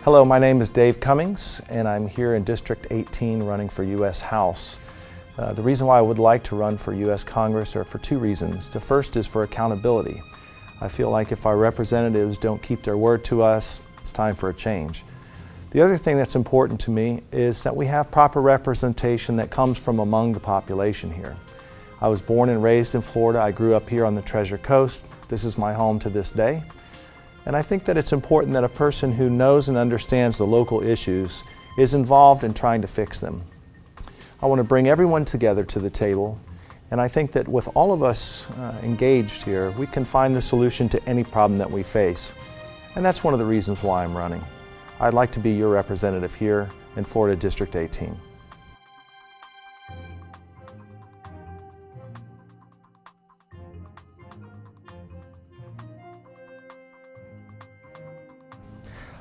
Hello, my name is Dave Cummings, and I'm here in District 18 running for U.S. House. The reason why I would like to run for U.S. Congress are for two reasons. The first is for accountability. I feel like if our representatives don't keep their word to us, it's time for a change. The other thing that's important to me is that we have proper representation that comes from among the population here. I was born and raised in Florida. I grew up here on the Treasure Coast. This is my home to this day. And I think that it's important that a person who knows and understands the local issues is involved in trying to fix them. I want to bring everyone together to the table, and I think that with all of us engaged here, we can find the solution to any problem that we face. And that's one of the reasons why I'm running. I'd like to be your representative here in Florida District 18.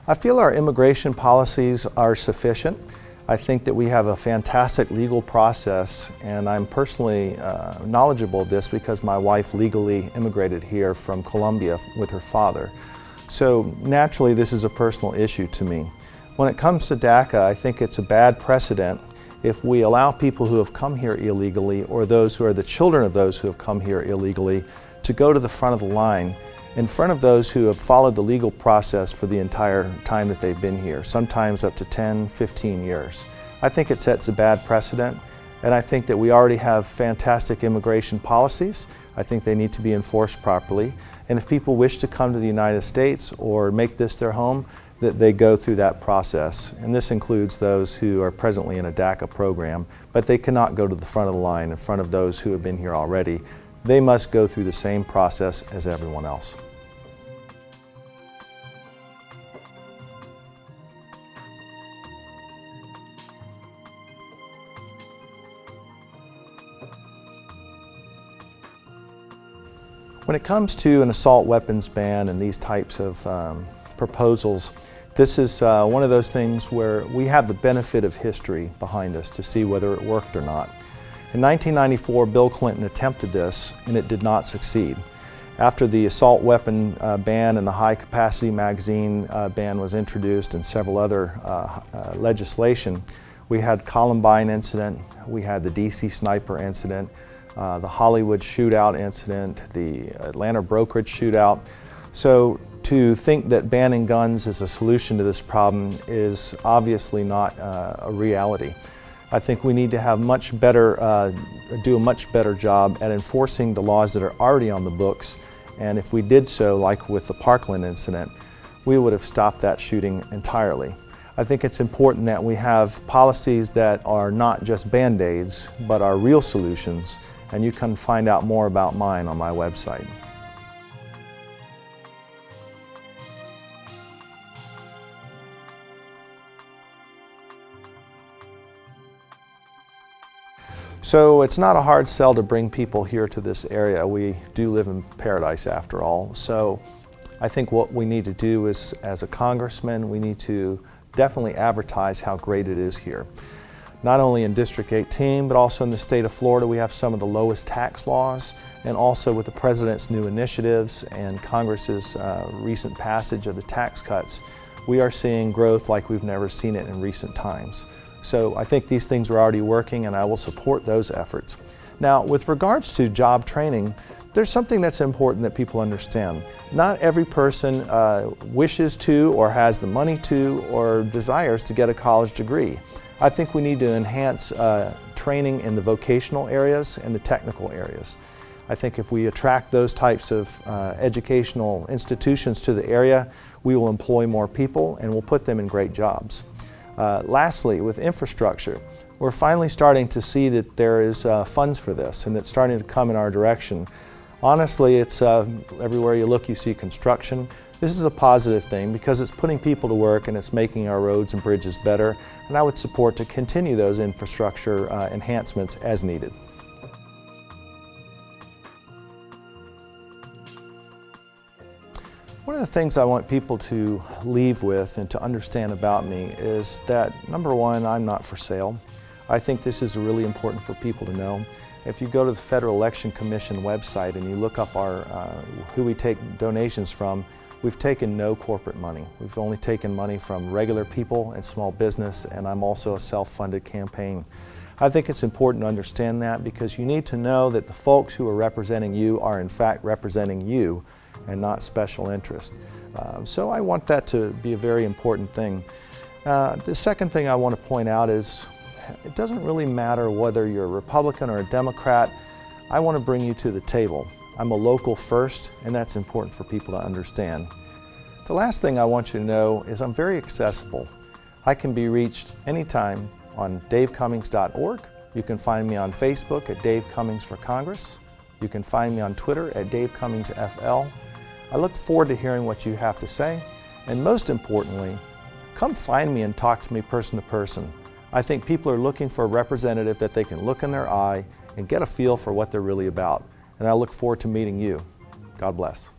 I feel our immigration policies are sufficient. I think that we have a fantastic legal process, and I'm personally knowledgeable of this because my wife legally immigrated here from Colombia with her father. So naturally this is a personal issue to me. When it comes to DACA, I think it's a bad precedent if we allow people who have come here illegally, or those who are the children of those who have come here illegally, to go to the front of the line in front of those who have followed the legal process for the entire time that they've been here, sometimes up to 10, 15 years. I think it sets a bad precedent, and I think that we already have fantastic immigration policies. I think they need to be enforced properly, and if people wish to come to the United States or make this their home, that they go through that process. And this includes those who are presently in a DACA program, but they cannot go to the front of the line in front of those who have been here already. They must go through the same process as everyone else. When it comes to an assault weapons ban and these types of proposals, this is one of those things where we have the benefit of history behind us to see whether it worked or not. In 1994, Bill Clinton attempted this, and it did not succeed. After the assault weapon ban and the high-capacity magazine ban was introduced and several other legislation, we had the Columbine incident, we had the DC sniper incident, the Hollywood shootout incident, the Atlanta brokerage shootout. So to think that banning guns is a solution to this problem is obviously not a reality. I think we need to have do a much better job at enforcing the laws that are already on the books, and if we did so, like with the Parkland incident, we would have stopped that shooting entirely. I think it's important that we have policies that are not just Band-Aids, but are real solutions, and you can find out more about mine on my website. So it's not a hard sell to bring people here to this area. We do live in paradise after all. So I think what we need to do is, as a congressman, we need to definitely advertise how great it is here. Not only in District 18, but also in the state of Florida, we have some of the lowest tax laws, and also with the President's new initiatives and Congress's recent passage of the tax cuts, we are seeing growth like we've never seen it in recent times. So I think these things are already working, and I will support those efforts. Now, with regards to job training, there's something that's important that people understand. Not every person wishes to, or has the money to, or desires to get a college degree. I think we need to enhance training in the vocational areas and the technical areas. I think if we attract those types of educational institutions to the area, we will employ more people and we'll put them in great jobs. Lastly, with infrastructure, we're finally starting to see that there is funds for this, and it's starting to come in our direction. Honestly, it's everywhere you look you see construction. This is a positive thing because it's putting people to work and it's making our roads and bridges better, and I would support to continue those infrastructure enhancements as needed. One of the things I want people to leave with and to understand about me is that, number one, I'm not for sale. I think this is really important for people to know. If you go to the Federal Election Commission website and you look up who we take donations from, we've taken no corporate money. We've only taken money from regular people and small business, and I'm also a self-funded campaign. I think it's important to understand that because you need to know that the folks who are representing you are in fact representing you and not special interest. So I want that to be a very important thing. The second thing I want to point out is it doesn't really matter whether you're a Republican or a Democrat. I want to bring you to the table. I'm a local first, and that's important for people to understand. The last thing I want you to know is I'm very accessible. I can be reached anytime on davecummings.org. You can find me on Facebook at Dave Cummings for Congress. You can find me on Twitter at DaveCummingsFL. I look forward to hearing what you have to say, and most importantly, come find me and talk to me person to person. I think people are looking for a representative that they can look in their eye and get a feel for what they're really about. And I look forward to meeting you. God bless.